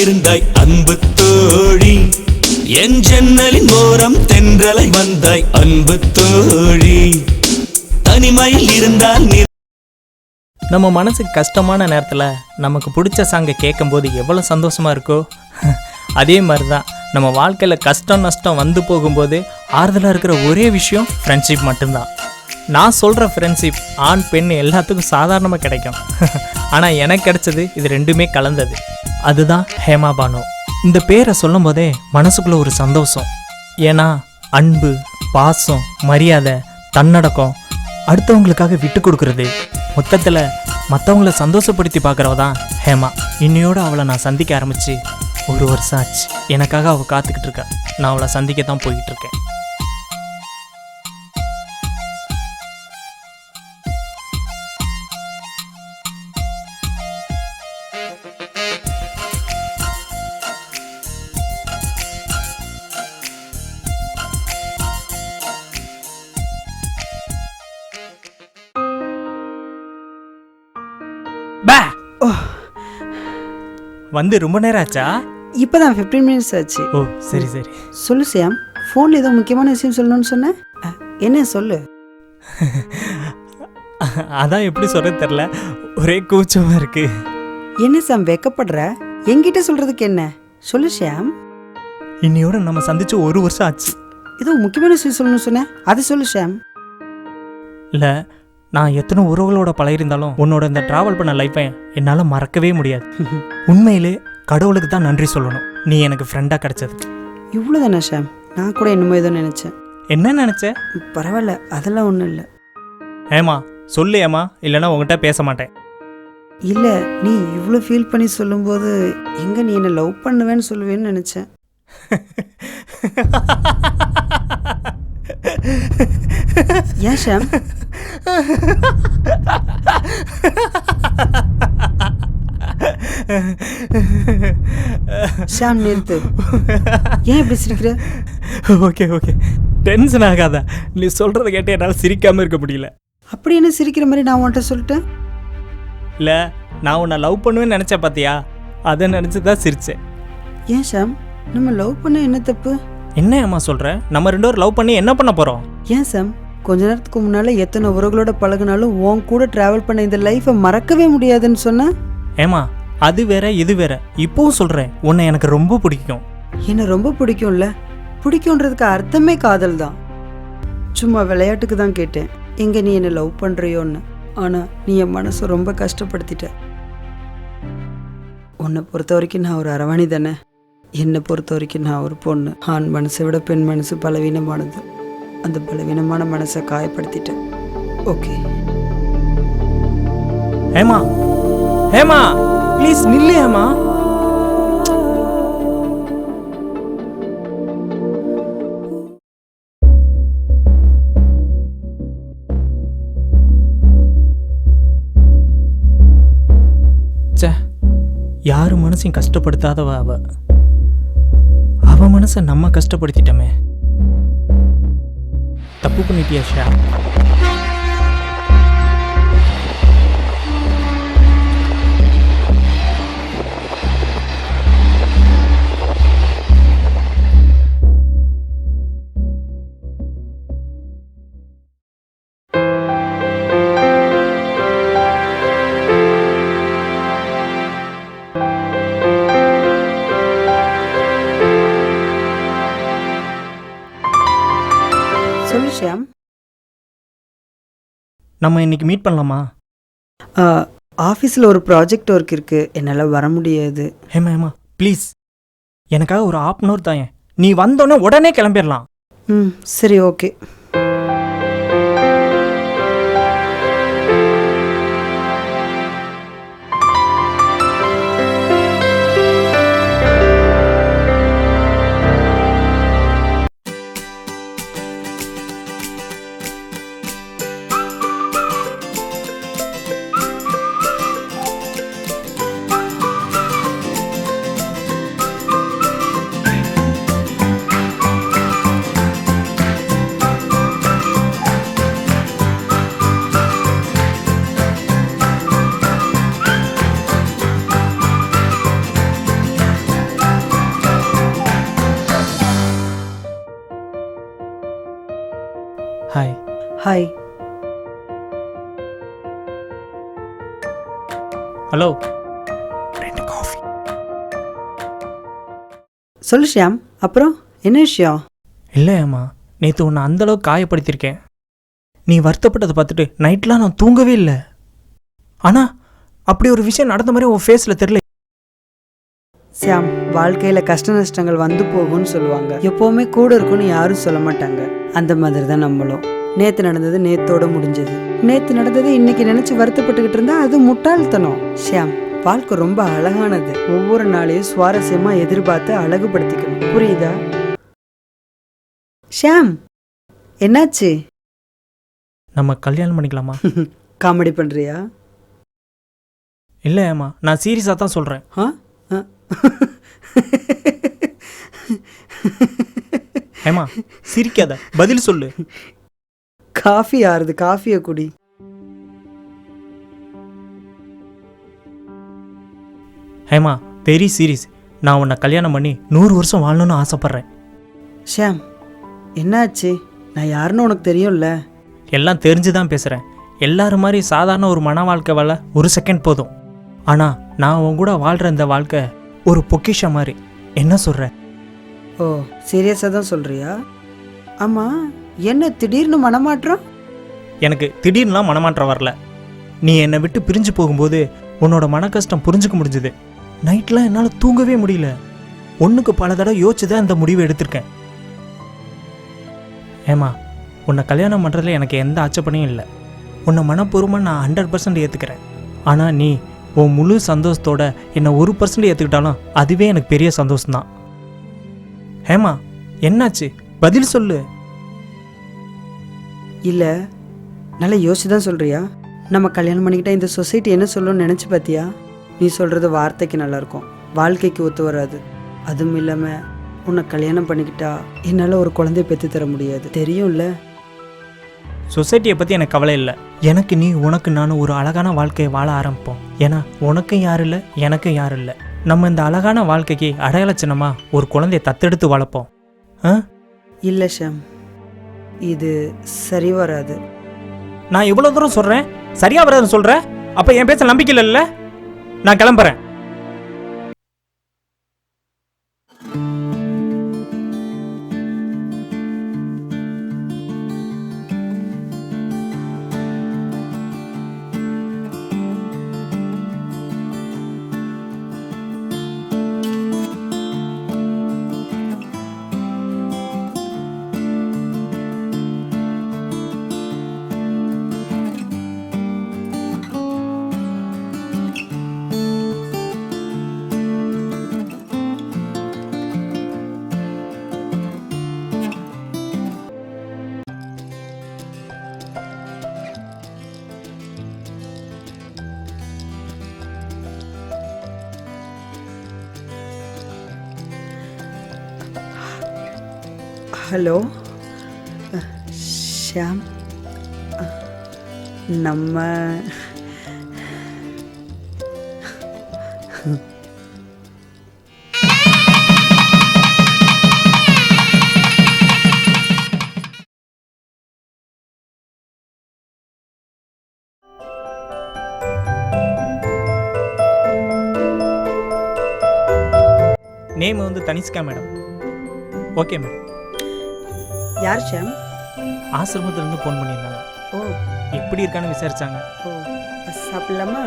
இருந்தாய் அன்பு தோழி, என் ஜன்னலின் ஓரம் தென்றலை வந்தாய் அன்பு தோழி, தனிமையில் இருந்தால் நீ. நம்ம மனசுக்கு கஷ்டமான நேரத்தில் நமக்கு பிடிச்ச சாங்கை கேட்கும்போது எவ்வளோ சந்தோஷமாக இருக்கோ அதே மாதிரி தான் நம்ம வாழ்க்கையில் கஷ்டம் நஷ்டம் வந்து போகும்போது ஆறுதலாக இருக்கிற ஒரே விஷயம் ஃப்ரெண்ட்ஷிப் மட்டும்தான். நான் சொல்கிற ஃப்ரெண்ட்ஷிப் ஆண் பெண் எல்லாத்துக்கும் சாதாரணமாக கிடைக்கும். ஆனால் எனக்கு கிடைச்சது இது ரெண்டுமே கலந்தது. அதுதான் ஹேமா பானு. இந்த பேரை சொல்லும் போதே மனசுக்குள்ளே ஒரு சந்தோஷம். ஏன்னா அன்பு, பாசம், மரியாதை, தன்னடக்கம், அடுத்தவங்களுக்காக விட்டு கொடுக்கறது, மொத்தத்தில் மற்றவங்கள சந்தோஷப்படுத்தி பார்க்குறவ தான் ஹேமா. இன்னையோடு அவளை நான் சந்திக்க ஆரம்பித்து 1 வருஷம் ஆச்சு. எனக்காக அவள் காத்துக்கிட்டு இருக்கா. நான் அவளை சந்திக்க தான் போய்கிட்டு இருக்கேன். வந்து ரொம்ப நேரம் ஆச்சா? இப்போதான் 15 மினிட்ஸ் ஆச்சு. ஓ சரி சரி. சொல்லு சியாம், ஃபோனில் ஏதோ முக்கியமான விஷயம் சொல்லணும்னு சொன்னேன். என்ன சொல்லு? அதான் எப்படி சொல்கிறது தெரில, ஒரே கூச்சமாக இருக்கு. என்ன சாம் வெக்கப்படுற? என்கிட்ட சொல்கிறதுக்கு என்ன? சொல்லு ஷியாம். இன்னையோட நம்ம சந்திச்சு 1 வருஷம் ஆச்சு. ஏதோ முக்கியமான விஷயம் சொல்லணும்னு சொன்னேன், அதை சொல்லு ஷியாம். இல்லை, நான் எத்தனை உறவுகளோட பழகிருந்தாலும் உன்னோட இந்த ட்ராவல் பண்ண லைஃப்பை என்னால் மறக்கவே முடியாது. உண்மையிலே கடவுளுக்கு தான் நன்றி சொல்லணும், நீ எனக்கு ஃப்ரெண்டாக கிடைச்சது. இவ்வளோதானே ஷியாம்? நான் கூட என்னமோ ஏதோ நினச்சேன். என்ன நினச்ச? பரவாயில்ல, அதெல்லாம் ஒன்றும் இல்லை. ஏமா சொல்லு ஏமா, இல்லைன்னா உங்ககிட்ட பேச மாட்டேன். இல்லை, நீ இவ்வளோ ஃபீல் பண்ணி சொல்லும்போது எங்கே நீ என்னை லவ் பண்ணுவேன்னு சொல்லுவேன்னு நினச்சேன். ஏன் ஷாம்? ஷாம் நிறுத்து. ஏன் இப்படி சிரிக்கிற? ஓகே ஓகே, டென்ஷன் ஆகாத. நீ சொல்கிறத கேட்டு என்னால் சிரிக்காமல் இருக்க முடியல. அப்படி என்ன சிரிக்கிற மாதிரி நான் உன்கிட்ட சொல்லிட்டேன்? இல்லை, நான் உன்னை லவ் பண்ணுவேன்னு நினச்சேன் பார்த்தியா, அதை நினச்சி தான் சிரித்தேன். ஏன் ஷாம், நம்ம லவ் பண்ண என்ன தப்பு? என்ன ஏமா சொல்கிற? நம்ம 2 பேரும் லவ் பண்ணி என்ன பண்ண போகிறோம்? ஏன் சாம், கொஞ்ச நேரத்துக்கு முன்னால் எத்தனை உறவுகளோட பழகினாலும் உன் கூட ட்ராவல் பண்ண இந்த லைஃப்பை மறக்கவே முடியாதுன்னு சொன்ன. ஏமா அது வேற இது வேற. இப்போவும் சொல்கிறேன், உன்னை எனக்கு ரொம்ப பிடிக்கும். என்னை ரொம்ப பிடிக்கும்ல? பிடிக்கும்ன்றதுக்கு அர்த்தமே காதல் தான். சும்மா விளையாட்டுக்கு தான் கேட்டேன், எங்கே நீ என்னை லவ் பண்ணுறியோன்னு. ஆனால் நீ என் மனசை ரொம்ப கஷ்டப்படுத்திட்ட. உன்னை பொறுத்த வரைக்கும் நான் ஒரு அரவாணி தானே. என்னை பொறுத்த வரைக்கும் நான் ஒரு பொண்ணு. ஆண் மனசை விட பெண் மனசு பலவீனமானது. அந்த பலவீனமான மனசை காயப்படுத்திட்டேன். ஓகே. ஹேமா, ஹேமா ப்ளீஸ் நில்லு ஹேமா. சே, யாரு மனசையும் கஷ்டப்படுத்தாதவ அவ. அவ மனசை நம்ம கஷ்டப்படுத்திட்டோமே. தப்பு பண்ணிட்டியா ஷா? சொல்லு ஷியாம். நம்ம இன்னைக்கு மீட் பண்ணலாமா? ஆஃபீஸில் ஒரு ப்ராஜெக்ட் ஒர்க் இருக்குது, என்னால் வர முடியாது. ஹேமா ஹேமா ப்ளீஸ், எனக்காக ஒரு 1/2 hour தான். நீ வந்தோடனே உடனே கிளம்பிடலாம். சரி okay. Hi. Hi. Hello. 2 coffee. சொல்லு ஷியாம், அப்புறம் என்ன விஷயம்? இல்லை ஏம்மா, நேற்று உன்னை அந்தளவுக்கு காயப்படுத்தியிருக்கேன். நீ வருத்தப்பட்டதை பார்த்துட்டு நைட்லாம் நான் தூங்கவே இல்லை. ஆனால் அப்படி ஒரு விஷயம் நடந்த மாதிரி உன் ஃபேஸில் தெரியல. ஷியாம், வாழ்க்கையில கஷ்ட நஷ்டங்கள் வந்து போகும்னு சொல்லுவாங்க. எப்பவுமே கூட இருக்கும்னு யாரும் சொல்ல மாட்டாங்க. அந்த மாதிரி தான் நம்மளும். நேத்து நடந்தது நேத்தோட முடிஞ்சது. நேத்து நடந்தது இன்னைக்கு நினைச்சு வருத்தப்பட்டுக்கிட்டு இருந்தா அது முட்டாள்தனம். ஷியாம், வாழ்க்கை ரொம்ப அழகானது. ஒவ்வொரு நாளையும் சுவாரஸ்யமா எதிர்பார்த்து அழகுபடுத்திக்கணும். புரியுதா? ஷியாம், என்னாச்சு? நம்ம கல்யாணம் பண்ணிக்கலாமா? காமெடி பண்றியா? இல்லை ஏம்மா, நான் சீரியஸாக தான் சொல்கிறேன். ஆ? ஏம்மா சிரிக்காத, பதில் சொல்லு. காஃபி ஆறுது, காஃபியை குடி. ஏம்மா வெரி சீரியஸ். நான் உன்னை கல்யாணம் பண்ணி 100 வருஷம் வாழணும்னு ஆசைப்பட்றேன். ஷியாம், என்னாச்சு? நான் யாருன்னு உனக்கு தெரியும்ல. எல்லாம் தெரிஞ்சு தான் பேசுகிறேன். எல்லாரும் மாதிரி சாதாரண ஒரு மன வாழ்க்கை வாழ 1 செகண்ட் போதும். ஆனால் நான் உன் கூட வாழ்கிற இந்த வாழ்க்கை ஒரு பொக்கிஷம் மாதிரி. என்ன சொல்கிற? ஓ, சீரியஸாக தான் சொல்றியா? ஆமாம், என்ன திடீர்னு மனமாற்றம்? எனக்கு திடீர்னுலாம் மனமாற்றம் வரல. நீ என்னை விட்டு பிரிஞ்சு போகும்போது உன்னோட மன கஷ்டம் புரிஞ்சுக்க முடிஞ்சுது. நைட்லாம் என்னால் தூங்கவே முடியல. ஒன்றுக்கு பல தடவை யோசிச்சு தான் இந்த முடிவை எடுத்திருக்கேன். ஏம்மா, உன்னை கல்யாணம் பண்ணுறதுல எனக்கு எந்த ஆட்சேபனையும் இல்லை. உன்னை மனப்பூர்வமாக நான் 100% ஏற்றுக்கிறேன். ஆனால் நீ உன் முழு சந்தோஷத்தோட என்னை 1% ஏற்றுக்கிட்டாலும் அதுவே எனக்கு பெரிய சந்தோஷம்தான். ஏம்மா என்னாச்சு? பதில் சொல்லு. இல்லை, நல்லா யோசிச்சு தான் சொல்கிறியா? நம்ம கல்யாணம் பண்ணிக்கிட்டா இந்த சொசைட்டி என்ன சொல்லணும்னு நினச்சி பார்த்தியா? நீ சொல்கிறது வார்த்தைக்கு நல்லாயிருக்கும், வாழ்க்கைக்கு ஒத்து வராது. அதுவும் இல்லாமல் உன்னை கல்யாணம் பண்ணிக்கிட்டா என்னால் ஒரு குழந்தைய பெற்று தர முடியாது, தெரியும்ல? சொசைட்டியை பற்றி எனக்கு கவலை இல்லை. எனக்கு நீ, உனக்கு நான் ஒரு அழகான வாழ்க்கையை வாழ ஆரம்பிப்போம். ஏன்னா உனக்கும் யாரும் இல்லை, எனக்கும் யாரும் இல்லை. நம்ம இந்த அழகான வாழ்க்கைக்கு அடையாள சின்னமாக ஒரு குழந்தைய தத்தெடுத்து வளர்ப்போம். இல்லை ஷாம், இது சரி வராது. நான் எவ்வளோ தூரம் சொல்கிறேன், சரியாக வராதுன்னு சொல்கிறேன். அப்போ என் பேச நம்பிக்கை இல்லைல்ல? நான் கிளம்புறேன். ஹலோ ஷாம், நம்ம நேம் வந்து தனிஷ்கா மேடம். Okay madam. யார் ஷாம்? ஆசிரமத்திலேருந்து ஃபோன் பண்ணியிருந்தாங்க. ஓ, எப்படி இருக்கான்னு விசாரிச்சாங்க. ஓ, சாப்பிடலாமா?